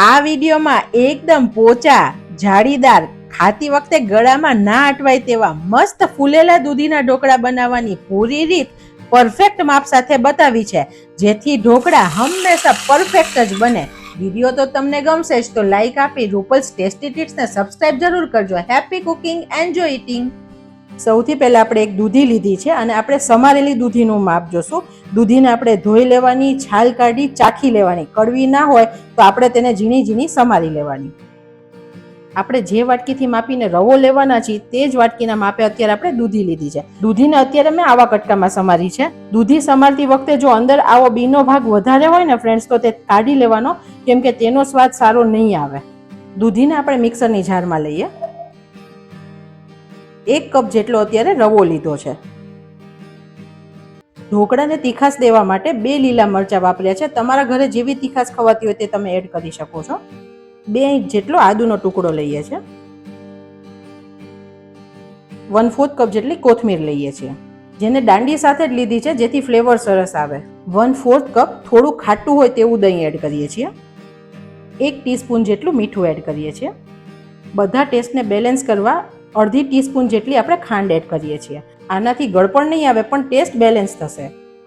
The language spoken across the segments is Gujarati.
આ વિડીયોમાં એકદમ પોચા જાળીદાર ખાતી વખતે ગળામાં ના અટવાય તેવા મસ્ત ફૂલેલા દૂધીના ઢોકળા બનાવવાની પૂરી રીત પરફેક્ટ માપ સાથે બતાવી છે, જેથી ઢોકળા હંમેશા પરફેક્ટ જ બને. વિડીયો તો તમને ગમશે જ તો લાઈક આપી રૂપલ્સ ટેસ્ટી ટિપ્સને સબસ્ક્રાઇબ જરૂર કરજો. Happy cooking, enjoy eating. સૌથી પહેલા આપણે એક દૂધી લીધી છે અને આપણે સમારેલી દૂધીનું માપ જોશું. દૂધીને આપણે ધોઈ લેવાની, છાલ કાઢી ચાખી લેવાની. કડવી ના હોય તો આપણે તેને ઝીણી ઝીણી સમારી લેવાની. આપણે જે વાટકીથી માપીને રવો લેવાના છીએ તે જ વાટકીના માપે અત્યારે આપણે દૂધી લીધી છે. દૂધીને અત્યારે મેં આવા કટકામાં સમારી છે. દૂધી સમારતી વખતે જો અંદર આવો બીનો ભાગ વધારે હોય ને ફ્રેન્ડ્સ તો તે કાઢી લેવાનો, કેમ કે તેનો સ્વાદ સારો નહીં આવે. દૂધીને આપણે મિક્સરની જારમાં લઈએ. 1 કપ જેટલો અત્યારે રવો લીધો છે. ઢોકળાને તીખાશ દેવા માટે 2 લીલા મરચાં વાપર્યા છે. તમારા ઘરે જેવી તીખાશ ખવાતી હોય તે તમે એડ કરી શકો છો. 2 ઇંચ જેટલો આદુનો ટુકડો લઈએ છીએ. 1/4 કપ જેટલી કોથમીર લઈએ છીએ, જેને દાંડી સાથે જ લીધી છે જેથી ફ્લેવર સરસ આવે. 1/4 કપ થોડું ખાટું હોય તેવું દહીં એડ કરીએ છીએ. 1 ટીસ્પૂન જેટલું મીઠું એડ કરીએ છીએ. બધા ટેસ્ટને બેલેન્સ કરવા અડધી ટીસ્પૂન જેટલી આપણે ખાંડ એડ કરીએ છીએ. આનાથી ગળપણ નહીં આવે પણ ટેસ્ટ બેલેન્સ થશે.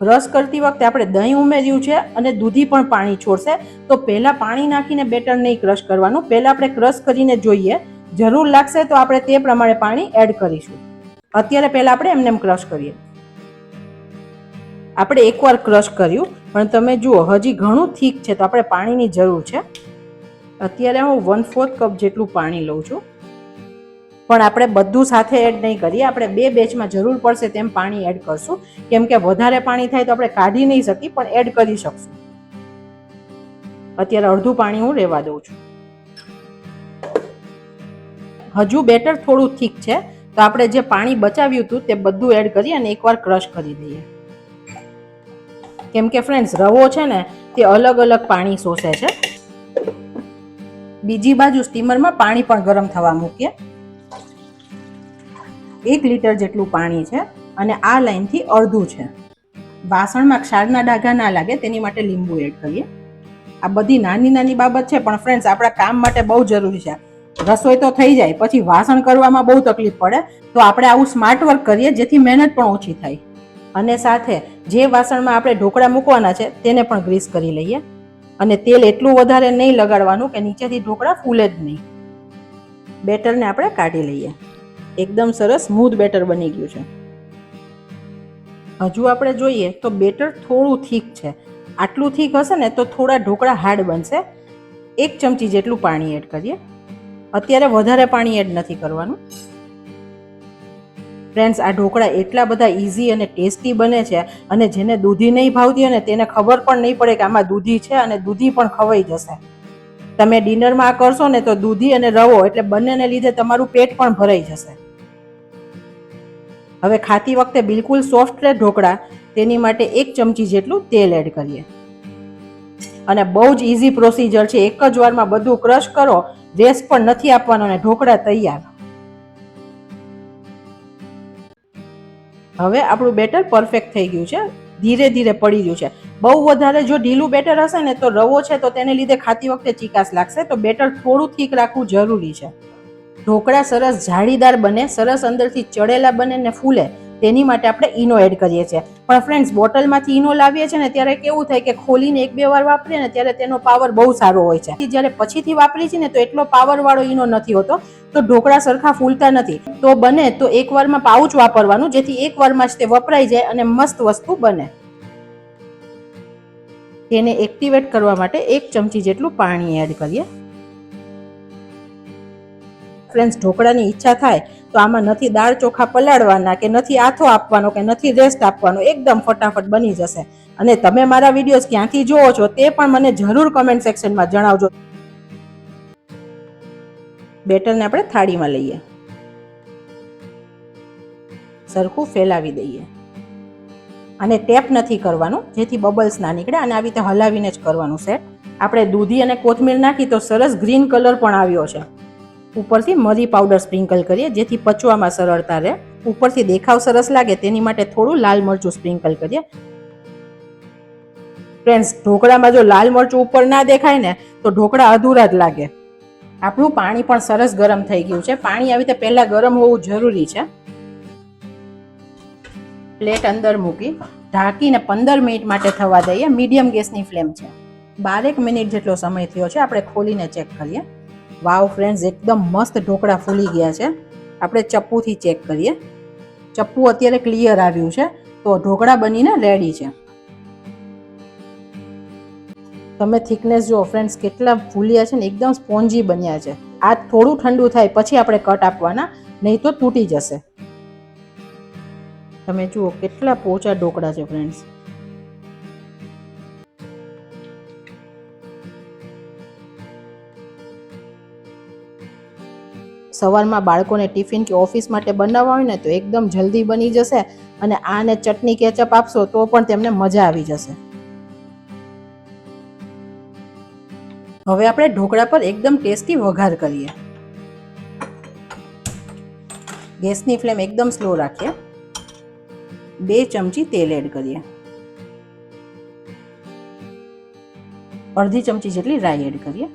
રસ કરતી વખતે આપણે દહીં ઉમેર્યું છે અને દૂધી પણ પાણી છોડશે, તો પહેલાં પાણી નાખીને બેટર નહીં ક્રશ કરવાનું. પહેલાં આપણે ક્રશ કરીને જોઈએ, જરૂર લાગશે તો આપણે તે પ્રમાણે પાણી એડ કરીશું. અત્યારે પહેલાં આપણે એમને ક્રશ કરીએ. આપણે એકવાર ક્રશ કર્યું પણ તમે જુઓ હજી ઘણું થીક છે, તો આપણે પાણીની જરૂર છે. અત્યારે હું 1/4 કપ જેટલું પાણી લઉં છું, પણ આપણે બધું સાથે એડ નહીં કરીએ. આપણે 2 બેચમાં જરૂર પડશે તેમ પાણી એડ કરશું, કેમ કે વધારે પાણી થાય તો આપણે કાઢી નહીં શકીએ પણ એડ કરી શકશું. અત્યારે અડધું પાણી હું રહેવા દઉં છું. હજુ બેટર થોડું થીક છે, તો આપણે જે પાણી બચાવ્યું હતું તે બધું એડ કરી અને એકવાર ક્રશ કરી દઈએ. કેમ કે ફ્રેન્ડ્સ રવો છે ને તે અલગ અલગ પાણી શોષે છે. બીજી બાજુ સ્ટીમરમાં પાણી પણ ગરમ થવા મૂકીએ. 1 લીટર જેટલું પાણી છે અને આ લાઈનથી અડધું છે. વાસણમાં ક્ષારના ડાઘા ના લાગે તેની માટે લીંબુ એડ કરીએ. આ બધી નાની નાની બાબત છે પણ ફ્રેન્ડ્સ આપણા કામ માટે બહુ જરૂરી છે. રસોઈ તો થઈ જાય, પછી વાસણ કરવામાં બહુ તકલીફ પડે, તો આપણે આવું સ્માર્ટ વર્ક કરીએ જેથી મહેનત પણ ઓછી થાય. અને સાથે જે વાસણમાં આપણે ઢોકળા મૂકવાના છે તેને પણ ગ્રીસ કરી લઈએ. અને તેલ એટલું વધારે નહીં લગાડવાનું કે નીચેથી ઢોકળા ફૂલે જ નહીં. બેટરને આપણે કાઢી લઈએ. એકદમ સરસ સ્મૂથ બેટર બની ગયું છે. હજુ આપણે જોઈએ તો બેટર થોડું થીક છે. આટલું થીક હશે ને તો થોડા ઢોકળા હાર્ડ બનશે. 1 ચમચી જેટલું પાણી એડ કરીએ. અત્યારે વધારે પાણી એડ નથી કરવાનું. ફ્રેન્ડ્સ, આ ઢોકળા એટલા બધા ઇઝી અને ટેસ્ટી બને છે, અને જેને દૂધી નહીં ભાવતી હોય ને તેને ખબર પણ નહીં પડે કે આમાં દૂધી છે અને દૂધી પણ ખવાઈ જશે. તમે ડિનરમાં આ કરશો ને તો દૂધી અને રવો એટલે બંનેને લીધે તમારું પેટ પણ ભરાઈ જશે. હવે ખાતી વખતે બિલકુલ સોફ્ટ રહે ઢોકળા, તેની માટે 1 ચમચી જેટલું તેલ એડ કરીએ. અને બહુ જ ઇઝી પ્રોસીજર છે. એક જ વારમાં બધું ક્રશ કરો, રેસ્ટ પણ નથી આપવાનો અને ઢોકળા તૈયાર. હવે આપણું બેટર પરફેક્ટ થઈ ગયું છે. ધીરે ધીરે પડી ગયું છે. બહુ વધારે જો ઢીલું બેટર હશે ને તો રવો છે તો તેને લીધે ખાતી વખતે ચીકાશ લાગશે, તો બેટર થોડું થીક રાખવું જરૂરી છે. ઢોકળા સરસ જાળીદાર બને, સરસ અંદરથી ચડેલા બને ને ફૂલે, તેની માટે આપણે ઈનો એડ કરીએ છીએ. પણ ફ્રેન્ડ્સ, બોટલમાંથી ઈનો લાવીએ છીએ ને ત્યારે કેવું થાય કે ખોલીને 1-2 વાર વાપરીએ ને ત્યારે તેનો પાવર બહુ સારો હોય છે. જ્યારે પછીથી વાપરીએ છીએ ને તો એટલો પાવરવાળો ઈનો નથી હોતો, તો ઢોકળા સરખા ફૂલતા નથી. તો બને તો એક વારમાં પાઉચ વાપરવાનું, જેથી એક વારમાં જ તે વપરાઈ જાય અને મસ્ત વસ્તુ બને. તેને એક્ટિવેટ કરવા માટે 1 ચમચી જેટલું પાણી એડ કરીએ. ફ્રેન્ડ્સ, ઢોકળાની ઈચ્છા થાય તો આમાં નથી દાળ ચોખા પલાળવાના, કે નથી આથો આપવાનો, કે નથી રેસ્ટ આપવાનો. એકદમ ફટાફટ બની જશે. અને તમે મારા વિડીયોઝ ક્યાંથી જુઓ છો તે પણ મને જરૂર કમેન્ટ સેક્શનમાં જણાવજો. બેટરને આપણે થાળીમાં લઈએ, સરખું ફેલાવી દઈએ. અને ટેપ નથી કરવાનું જેથી બબલ્સ ના નીકળે, અને આવી રીતે હલાવીને જ કરવાનું સેટ. આપણે દૂધી અને કોથમીર નાખી તો સરસ ગ્રીન કલર પણ આવ્યો છે. ઉપરથી મરી પાવડર સ્પ્રિંકલ કરીએ જેથી પચવામાં સરળતા રહે. ઉપરથી દેખાવ સરસ લાગે તેની માટે થોડું લાલ મરચું સ્પ્રિંકલ કરીએ. ફ્રેન્ડ્સ, ઢોકળામાં જો લાલ મરચું ઉપર ના દેખાય ને તો ઢોકળા અધૂરા જ લાગે. આપણું પાણી પણ સરસ ગરમ થઈ ગયું છે. પાણી આવી રીતે પહેલા ગરમ હોવું જરૂરી છે. પ્લેટ અંદર મૂકી ઢાંકીને 15 મિનિટ માટે થવા દઈએ. મીડિયમ ગેસની ફ્લેમ છે. 12 મિનિટ જેટલો સમય થયો છે. આપણે ખોલીને ચેક કરીએ. વાવ ફ્રેન્ડ્સ, એકદમ મસ્ત ઢોકળા ફૂલી ગયા છે. આપણે ચપ્પુથી ચેક કરીએ. ચપ્પુ અત્યારે ક્લિયર આવ્યું છે, તો ઢોકળા બનીને રેડી છે. તમે થિકનેસ જુઓ ફ્રેન્ડ્સ, કેટલા ફૂલ્યા છે ને, એકદમ સ્પોન્જી બન્યા છે. આ થોડું ઠંડુ થાય પછી આપણે કટ આપવાના, નહીં તો તૂટી જશે. તમે જુઓ કેટલા પોચા ઢોકળા છે ફ્રેન્ડ્સ. સવારમાં બાળકોને ટિફિન કે ઓફિસ માટે બનાવવા હોય ને તો એકદમ જલ્દી બની જશે, અને આને ચટણી કેચઅપ આપશો તો પણ તેમને મજા આવી જશે. હવે આપણે ઢોકળા પર એકદમ ટેસ્ટી વઘાર કરીએ. ગેસની ફ્લેમ એકદમ સ્લો રાખીએ. 2 ચમચી તેલ એડ કરીએ. અડધી ચમચી જેટલી રાઈ એડ કરીએ.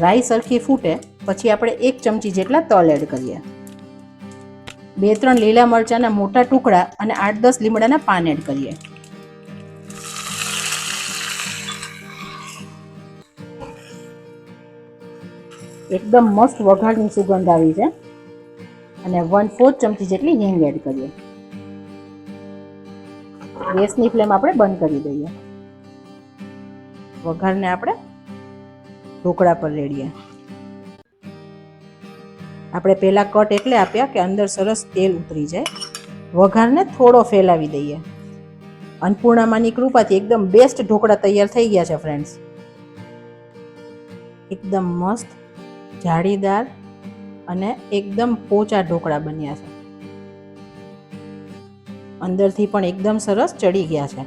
રાઈ સરખી ફૂટે પછી આપણે 1 ચમચી જેટલા તલ એડ કરીએ. 2-3 લીલા મરચાના મોટા ટુકડા અને 8-10 લીમડાના પાન એડ કરીએ. એકદમ મસ્ત વઘારની સુગંધ આવી છે. અને 1/4 ચમચી જેટલી હિંગ એડ કરીએ. ગેસની ફ્લેમ આપણે બંધ કરી દઈએ. વઘારને આપણે ઢોકળા પર રેડીએ. આપણે પહેલા કટ એટલે આપ્યા કે અંદર સરસ તેલ ઉતરી જાય. વઘારને થોડો ફેલાવી દઈએ. અન્નપૂર્ણામાની કૃપાથી એકદમ બેસ્ટ ઢોકળા તૈયાર થઈ ગયા છે ફ્રેન્ડ્સ. એકદમ મસ્ત જાળીદાર અને એકદમ પોચા ઢોકળા બન્યા છે. અંદરથી પણ એકદમ સરસ ચડી ગયા છે.